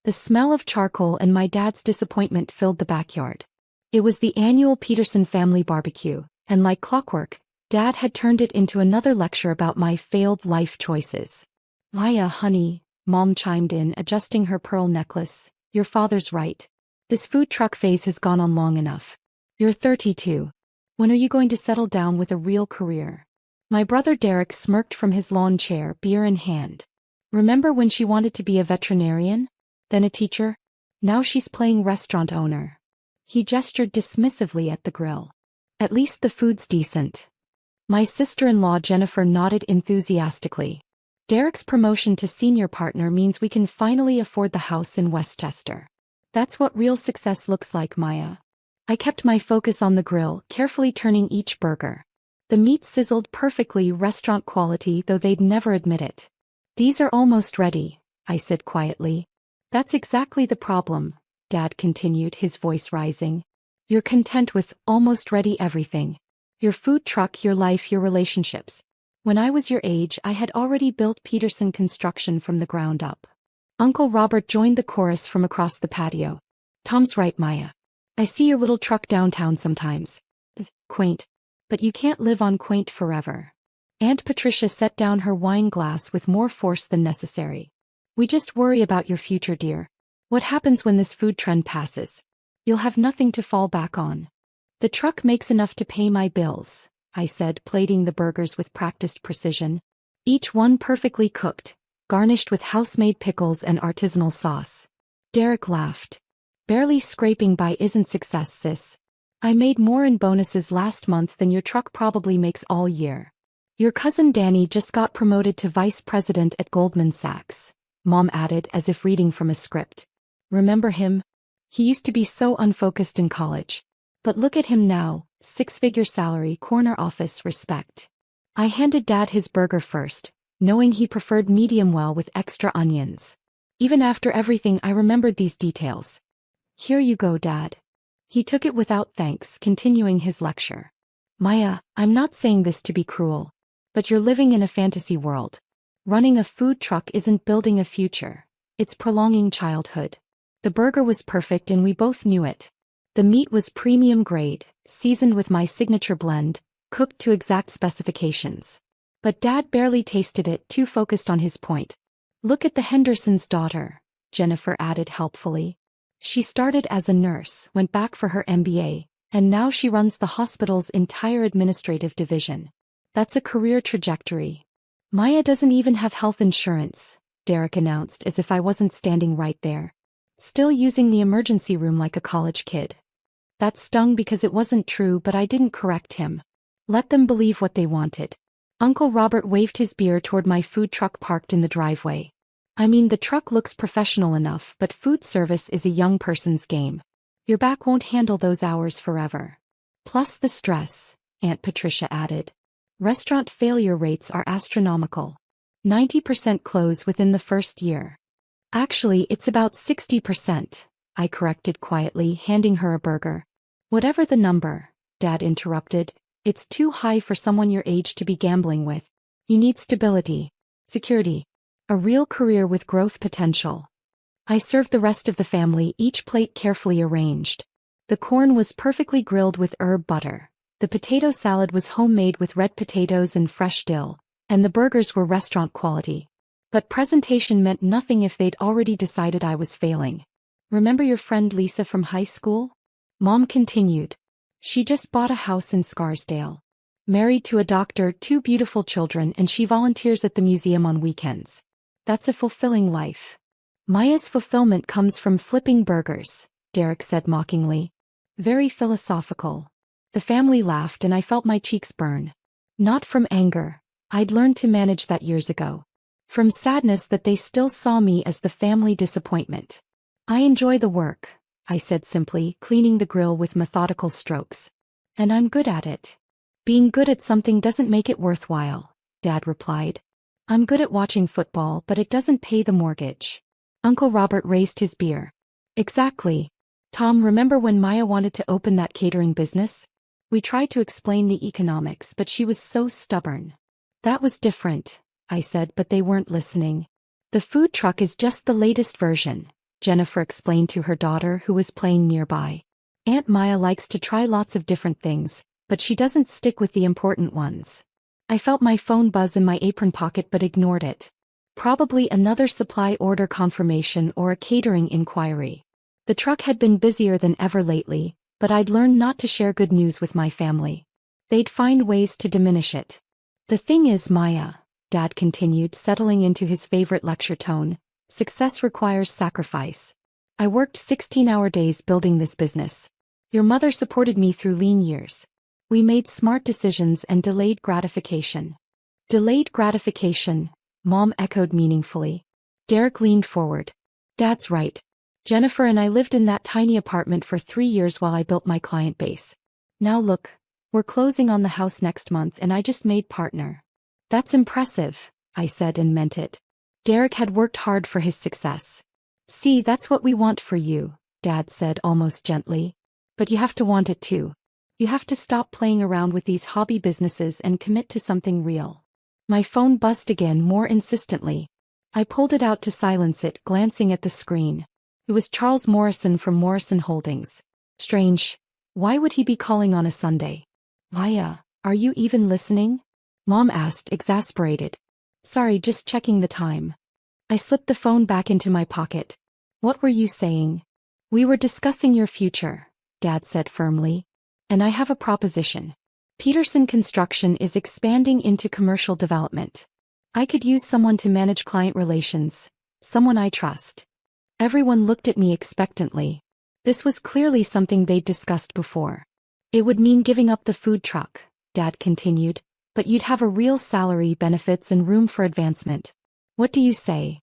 The smell of charcoal and my dad's disappointment filled the backyard. It was the annual Peterson family barbecue, and like clockwork, Dad had turned it into another lecture about my failed life choices. "Maya, honey," Mom chimed in, adjusting her pearl necklace, "your father's right. This food truck phase has gone on long enough. You're 32. When are you going to settle down with a real career?" My brother Derek smirked from his lawn chair, beer in hand. "Remember when she wanted to be a veterinarian? Then a teacher? Now she's playing restaurant owner." He gestured dismissively at the grill. "At least the food's decent." My sister-in-law Jennifer nodded enthusiastically. "Derek's promotion to senior partner means we can finally afford the house in Westchester. That's what real success looks like, Maya." I kept my focus on the grill, carefully turning each burger. The meat sizzled perfectly, restaurant quality, though they'd never admit it. "These are almost ready," I said quietly. "That's exactly the problem," Dad continued, his voice rising. "You're content with almost ready everything. Your food truck, your life, your relationships. When I was your age, I had already built Peterson Construction from the ground up." Uncle Robert joined the chorus from across the patio. "Tom's right, Maya. I see your little truck downtown sometimes. Quaint. But you can't live on quaint forever." Aunt Patricia set down her wine glass with more force than necessary. "We just worry about your future, dear. What happens when this food trend passes? You'll have nothing to fall back on." "The truck makes enough to pay my bills," I said, plating the burgers with practiced precision. Each one perfectly cooked, garnished with house-made pickles and artisanal sauce. Derek laughed. "Barely scraping by isn't success, sis. I made more in bonuses last month than your truck probably makes all year." "Your cousin Danny just got promoted to vice president at Goldman Sachs," Mom added as if reading from a script. "Remember him? He used to be so unfocused in college. But look at him now, 6-figure salary, corner office, respect." I handed Dad his burger first, knowing he preferred medium well with extra onions. Even after everything, I remembered these details. "Here you go, Dad." He took it without thanks, continuing his lecture. "Maya, I'm not saying this to be cruel, but you're living in a fantasy world. Running a food truck isn't building a future. It's prolonging childhood." The burger was perfect and we both knew it. The meat was premium grade, seasoned with my signature blend, cooked to exact specifications. But Dad barely tasted it, too focused on his point. "Look at the Henderson's daughter," Jennifer added helpfully. "She started as a nurse, went back for her MBA, and now she runs the hospital's entire administrative division. That's a career trajectory." "Maya doesn't even have health insurance," Derek announced as if I wasn't standing right there. "Still using the emergency room like a college kid." That stung because it wasn't true, but I didn't correct him. Let them believe what they wanted. Uncle Robert waved his beer toward my food truck parked in the driveway. "I mean, the truck looks professional enough, but food service is a young person's game. Your back won't handle those hours forever. Plus the stress," Aunt Patricia added. "Restaurant failure rates are astronomical. 90% close within the first year." "Actually, it's about 60%, I corrected quietly, handing her a burger. "Whatever the number," Dad interrupted, "it's too high for someone your age to be gambling with. You need stability, security, a real career with growth potential." I served the rest of the family, each plate carefully arranged. The corn was perfectly grilled with herb butter. The potato salad was homemade with red potatoes and fresh dill, and the burgers were restaurant quality. But presentation meant nothing if they'd already decided I was failing. "Remember your friend Lisa from high school?" Mom continued. "She just bought a house in Scarsdale. Married to a doctor, 2 beautiful children, and she volunteers at the museum on weekends. That's a fulfilling life." "Maya's fulfillment comes from flipping burgers," Derek said mockingly. "Very philosophical." The family laughed and I felt my cheeks burn. Not from anger. I'd learned to manage that years ago. From sadness that they still saw me as the family disappointment. "I enjoy the work," I said simply, cleaning the grill with methodical strokes. "And I'm good at it." "Being good at something doesn't make it worthwhile," Dad replied. "I'm good at watching football, but it doesn't pay the mortgage." Uncle Robert raised his beer. "Exactly. Tom, remember when Maya wanted to open that catering business? We tried to explain the economics, but she was so stubborn." "That was different," I said, but they weren't listening. "The food truck is just the latest version," Jennifer explained to her daughter who was playing nearby. Aunt Maya likes to try lots of different things, but she doesn't stick with the important ones. I felt my phone buzz in my apron pocket but ignored it. Probably another supply order confirmation or a catering inquiry. The truck had been busier than ever lately, but I'd learned not to share good news with my family. They'd find ways to diminish it. The thing is, Maya, Dad continued, settling into his favorite lecture tone, success requires sacrifice. I worked 16-hour days building this business. Your mother supported me through lean years. We made smart decisions and delayed gratification. Delayed gratification, Mom echoed meaningfully. Derek leaned forward. Dad's right. Jennifer and I lived in that tiny apartment for 3 years while I built my client base. Now look, we're closing on the house next month and I just made partner. That's impressive, I said and meant it. Derek had worked hard for his success. See, that's what we want for you, Dad said almost gently. But you have to want it too. You have to stop playing around with these hobby businesses and commit to something real. My phone buzzed again, more insistently. I pulled it out to silence it, glancing at the screen. It was Charles Morrison from Morrison Holdings. Strange. Why would he be calling on a Sunday? Maya, are you even listening? Mom asked, exasperated. Sorry, just checking the time. I slipped the phone back into my pocket. What were you saying? We were discussing your future, Dad said firmly. And I have a proposition. Peterson Construction is expanding into commercial development. I could use someone to manage client relations, someone I trust. Everyone looked at me expectantly. This was clearly something they'd discussed before. It would mean giving up the food truck, Dad continued, but you'd have a real salary, benefits and room for advancement. What do you say?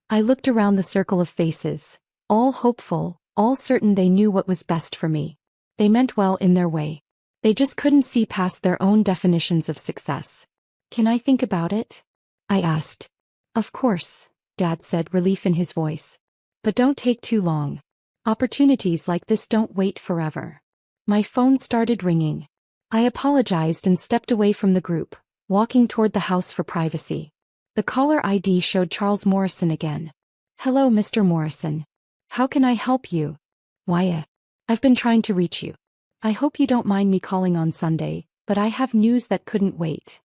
I looked around the circle of faces, all hopeful, all certain they knew what was best for me. They meant well in their way. They just couldn't see past their own definitions of success. Can I think about it? I asked. Of course, Dad said, relief in his voice. But don't take too long. Opportunities like this don't wait forever. My phone started ringing. I apologized and stepped away from the group, walking toward the house for privacy. The caller ID showed Charles Morrison again. Hello, Mr. Morrison. How can I help you? Why, I've been trying to reach you. I hope you don't mind me calling on Sunday, but I have news that couldn't wait.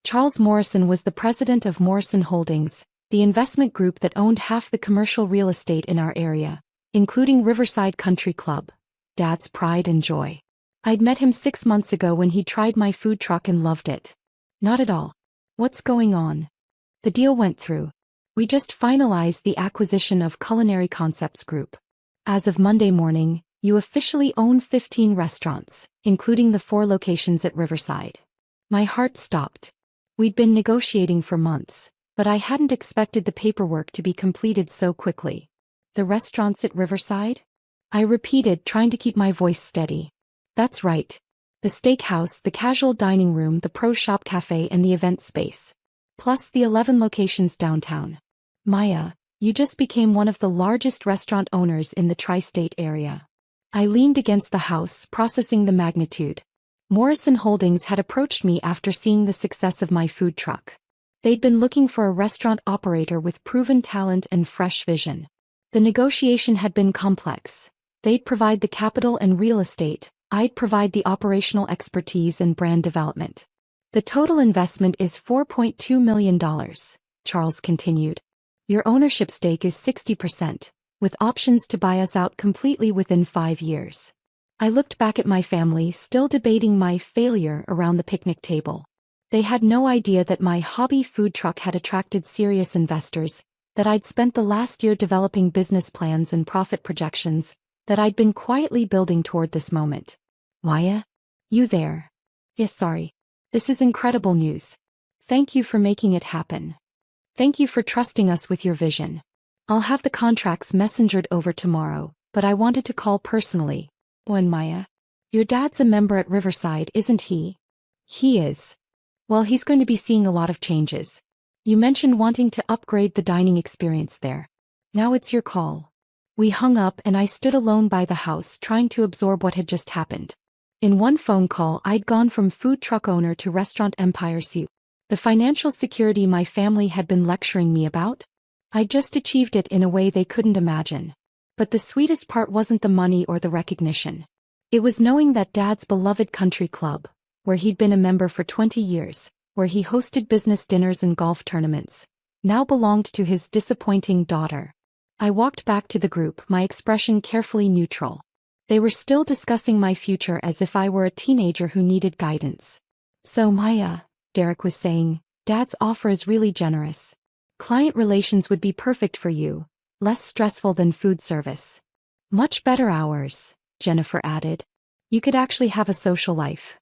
Charles Morrison was the president of Morrison Holdings, the investment group that owned half the commercial real estate in our area, including Riverside Country Club, Dad's pride and joy. I'd met him 6 months ago when he tried my food truck and loved it. Not at all. What's going on? The deal went through. We just finalized the acquisition of Culinary Concepts Group. As of Monday morning, you officially own 15 restaurants, including the 4 locations at Riverside. My heart stopped. We'd been negotiating for months, but I hadn't expected the paperwork to be completed so quickly. The restaurants at Riverside? I repeated, trying to keep my voice steady. That's right. The steakhouse, the casual dining room, the pro shop cafe and the event space. Plus the 11 locations downtown. Maya, you just became one of the largest restaurant owners in the tri-state area. I leaned against the house, processing the magnitude. Morrison Holdings had approached me after seeing the success of my food truck. They'd been looking for a restaurant operator with proven talent and fresh vision. The negotiation had been complex. They'd provide the capital and real estate, I'd provide the operational expertise and brand development. The total investment is $4.2 million, Charles continued. Your ownership stake is 60%, with options to buy us out completely within 5 years. I looked back at my family, still debating my failure around the picnic table. They had no idea that my hobby food truck had attracted serious investors, that I'd spent the last year developing business plans and profit projections, that I'd been quietly building toward this moment. Maya? You there? Yes, sorry. This is incredible news. Thank you for making it happen. Thank you for trusting us with your vision. I'll have the contracts messengered over tomorrow, but I wanted to call personally. When Maya? Your dad's a member at Riverside, isn't he? He is. Well, he's going to be seeing a lot of changes. You mentioned wanting to upgrade the dining experience there. Now it's your call. We hung up and I stood alone by the house trying to absorb what had just happened. In one phone call, I'd gone from food truck owner to restaurant empire CEO. The financial security my family had been lecturing me about? I'd just achieved it in a way they couldn't imagine. But the sweetest part wasn't the money or the recognition. It was knowing that Dad's beloved country club, where he'd been a member for 20 years, where he hosted business dinners and golf tournaments, now belonged to his disappointing daughter. I walked back to the group, my expression carefully neutral. They were still discussing my future as if I were a teenager who needed guidance. So Maya, Derek was saying, Dad's offer is really generous. Client relations would be perfect for you, less stressful than food service. Much better hours, Jennifer added. You could actually have a social life.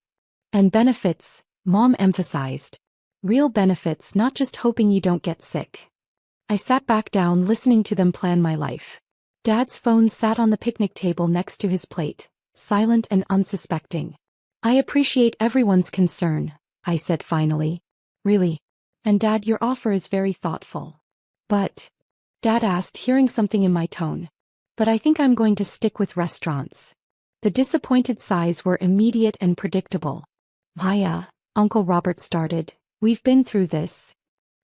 And benefits, Mom emphasized. Real benefits, not just hoping you don't get sick. I sat back down listening to them plan my life. Dad's phone sat on the picnic table next to his plate, silent and unsuspecting. I appreciate everyone's concern, I said finally. Really? And Dad, your offer is very thoughtful. But, Dad asked, hearing something in my tone. But I think I'm going to stick with restaurants. The disappointed sighs were immediate and predictable. Maya, Uncle Robert started, we've been through this.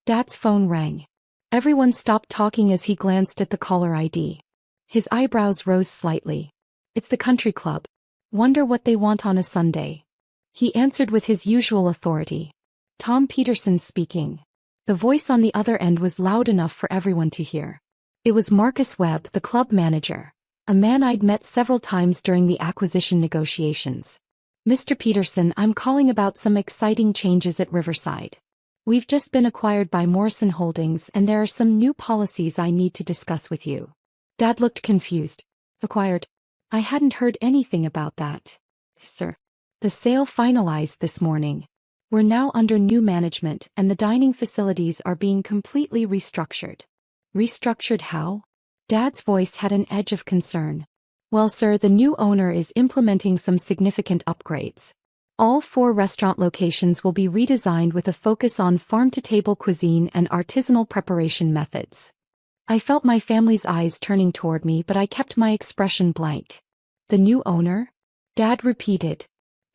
Dad's phone rang. Everyone stopped talking as he glanced at the caller ID. His eyebrows rose slightly. It's the country club. Wonder what they want on a Sunday. He answered with his usual authority. Tom Peterson speaking. The voice on the other end was loud enough for everyone to hear. It was Marcus Webb, the club manager, a man I'd met several times during the acquisition negotiations. Mr. Peterson, I'm calling about some exciting changes at Riverside. We've just been acquired by Morrison Holdings and there are some new policies I need to discuss with you. Dad looked confused. Acquired? I hadn't heard anything about that. Sir. The sale finalized this morning. We're now under new management and the dining facilities are being completely restructured. Restructured how? Dad's voice had an edge of concern. Well, sir, the new owner is implementing some significant upgrades. All 4 restaurant locations will be redesigned with a focus on farm-to-table cuisine and artisanal preparation methods. I felt my family's eyes turning toward me, but I kept my expression blank. The new owner? Dad repeated.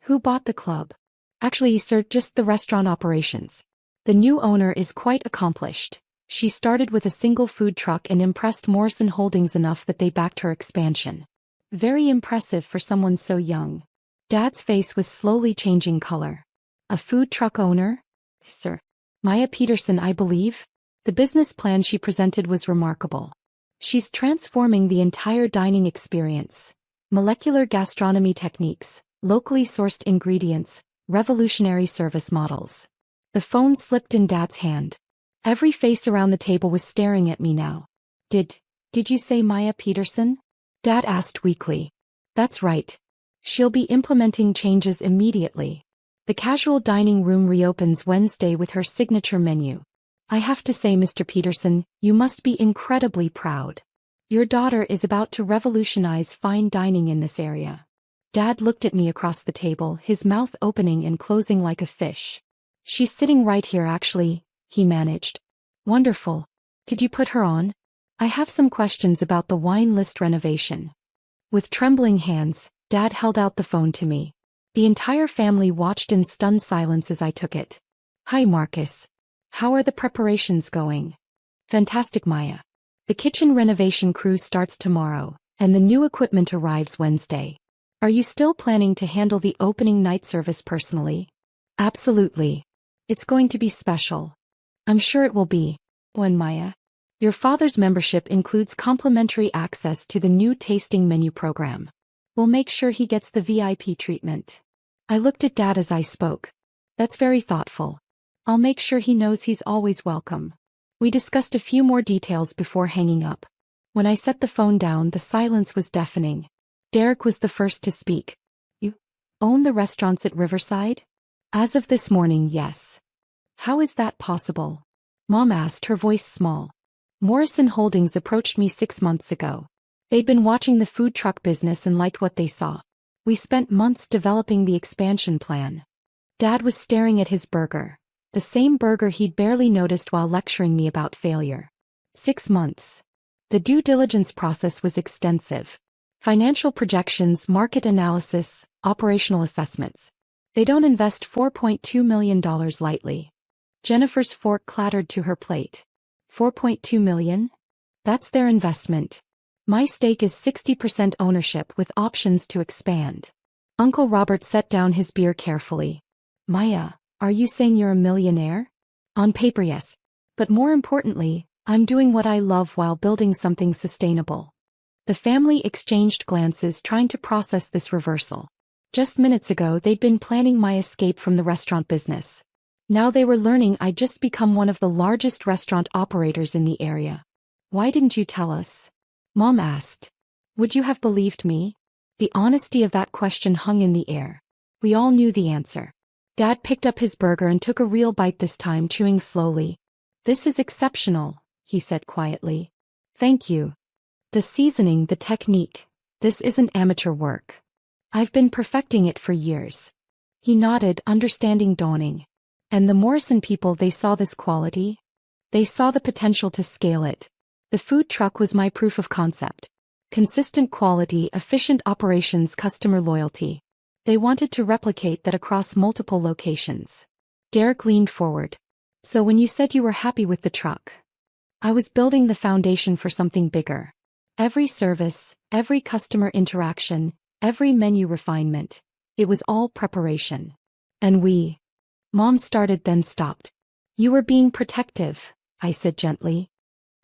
Who bought the club? Actually, sir, just the restaurant operations. The new owner is quite accomplished. She started with a single food truck and impressed Morrison Holdings enough that they backed her expansion. Very impressive for someone so young. Dad's face was slowly changing color. A food truck owner? Sir. Maya Peterson, I believe. The business plan she presented was remarkable. She's transforming the entire dining experience. Molecular gastronomy techniques, locally sourced ingredients, revolutionary service models. The phone slipped in Dad's hand. Every face around the table was staring at me now. Did you say Maya Peterson? Dad asked weakly. That's right. She'll be implementing changes immediately. The casual dining room reopens Wednesday with her signature menu. I have to say, Mr. Peterson, you must be incredibly proud. Your daughter is about to revolutionize fine dining in this area. Dad looked at me across the table, his mouth opening and closing like a fish. She's sitting right here actually, he managed. Wonderful. Could you put her on? I have some questions about the wine list renovation. With trembling hands, Dad held out the phone to me. The entire family watched in stunned silence as I took it. Hi Marcus. How are the preparations going? Fantastic, Maya. The kitchen renovation crew starts tomorrow, and the new equipment arrives Wednesday. Are you still planning to handle the opening night service personally? Absolutely. It's going to be special. I'm sure it will be. When Maya? Your father's membership includes complimentary access to the new tasting menu program. We'll make sure he gets the VIP treatment. I looked at Dad as I spoke. That's very thoughtful. I'll make sure he knows he's always welcome. We discussed a few more details before hanging up. When I set the phone down, the silence was deafening. Derek was the first to speak. You own the restaurants at Riverside? As of this morning, yes. How is that possible? Mom asked, her voice small. Morrison Holdings approached me 6 months ago. They'd been watching the food truck business and liked what they saw. We spent months developing the expansion plan. Dad was staring at his burger. The same burger he'd barely noticed while lecturing me about failure. 6 months. The due diligence process was extensive. Financial projections, market analysis, operational assessments. They don't invest $4.2 million lightly. Jennifer's fork clattered to her plate. $4.2 million? That's their investment. My stake is 60% ownership with options to expand. Uncle Robert set down his beer carefully. Maya, are you saying you're a millionaire? On paper, yes. But more importantly, I'm doing what I love while building something sustainable. The family exchanged glances trying to process this reversal. Just minutes ago they'd been planning my escape from the restaurant business. Now they were learning I'd just become one of the largest restaurant operators in the area. Why didn't you tell us? Mom asked. Would you have believed me? The honesty of that question hung in the air. We all knew the answer. Dad picked up his burger and took a real bite this time, chewing slowly. This is exceptional, he said quietly. Thank you. The seasoning, the technique. This isn't amateur work. I've been perfecting it for years. He nodded, understanding dawning. And the Morrison people, they saw this quality. They saw the potential to scale it. The food truck was my proof of concept. Consistent quality, efficient operations, customer loyalty. They wanted to replicate that across multiple locations. Derek leaned forward. So when you said you were happy with the truck, I was building the foundation for something bigger. Every service, every customer interaction, every menu refinement, it was all preparation. And Mom started then stopped. You were being protective, I said gently.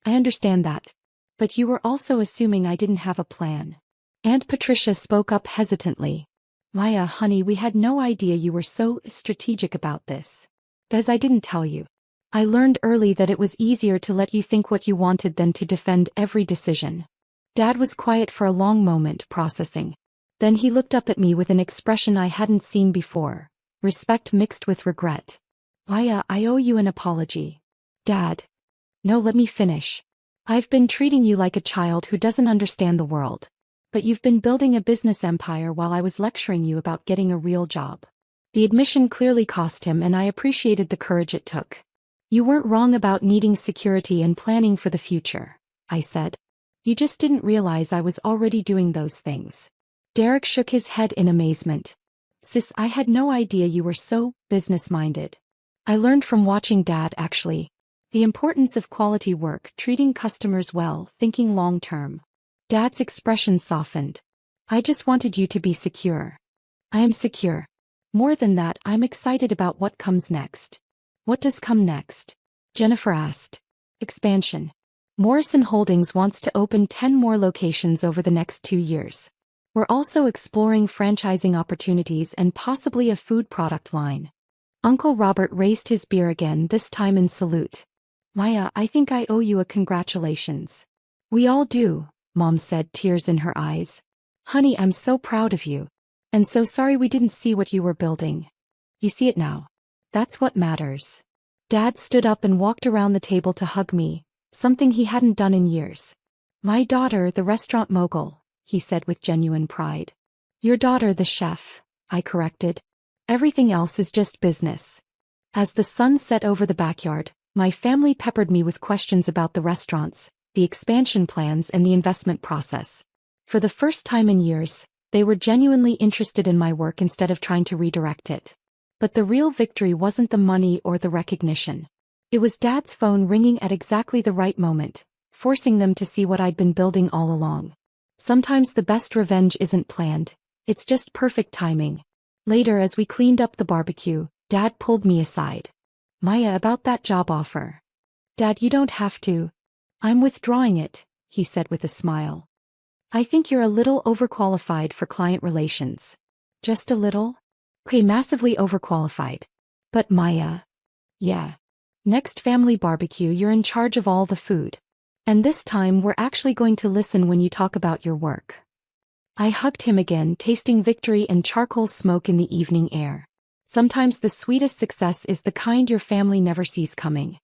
I understand that. But you were also assuming I didn't have a plan. Aunt Patricia spoke up hesitantly. Maya, honey, we had no idea you were so strategic about this. Because I didn't tell you. I learned early that it was easier to let you think what you wanted than to defend every decision. Dad was quiet for a long moment, processing. Then he looked up at me with an expression I hadn't seen before. Respect mixed with regret. Maya, I owe you an apology. Dad. No, let me finish. I've been treating you like a child who doesn't understand the world. But you've been building a business empire while I was lecturing you about getting a real job. The admission clearly cost him, and I appreciated the courage it took. You weren't wrong about needing security and planning for the future, I said. You just didn't realize I was already doing those things. Derek shook his head in amazement. Sis, I had no idea you were so business-minded. I learned from watching Dad, actually. The importance of quality work, treating customers well, thinking long-term. Dad's expression softened. I just wanted you to be secure. I am secure. More than that, I'm excited about what comes next. What does come next? Jennifer asked. Expansion. Morrison Holdings wants to open 10 more locations over the next 2 years. We're also exploring franchising opportunities and possibly a food product line. Uncle Robert raised his beer again, this time in salute. Maya, I think I owe you a congratulations. We all do, Mom said, tears in her eyes. Honey, I'm so proud of you. And so sorry we didn't see what you were building. You see it now. That's what matters. Dad stood up and walked around the table to hug me, something he hadn't done in years. My daughter, the restaurant mogul, he said with genuine pride. Your daughter, the chef, I corrected. Everything else is just business. As the sun set over the backyard, my family peppered me with questions about the restaurants, the expansion plans, and the investment process. For the first time in years, they were genuinely interested in my work instead of trying to redirect it. But the real victory wasn't the money or the recognition. It was Dad's phone ringing at exactly the right moment, forcing them to see what I'd been building all along. Sometimes the best revenge isn't planned, it's just perfect timing. Later, as we cleaned up the barbecue, Dad pulled me aside. Maya, about that job offer. Dad, you don't have to. I'm withdrawing it, he said with a smile. I think you're a little overqualified for client relations. Just a little? Okay, massively overqualified. But Maya. Yeah. Next family barbecue, you're in charge of all the food. And this time we're actually going to listen when you talk about your work. I hugged him again, tasting victory and charcoal smoke in the evening air. Sometimes the sweetest success is the kind your family never sees coming.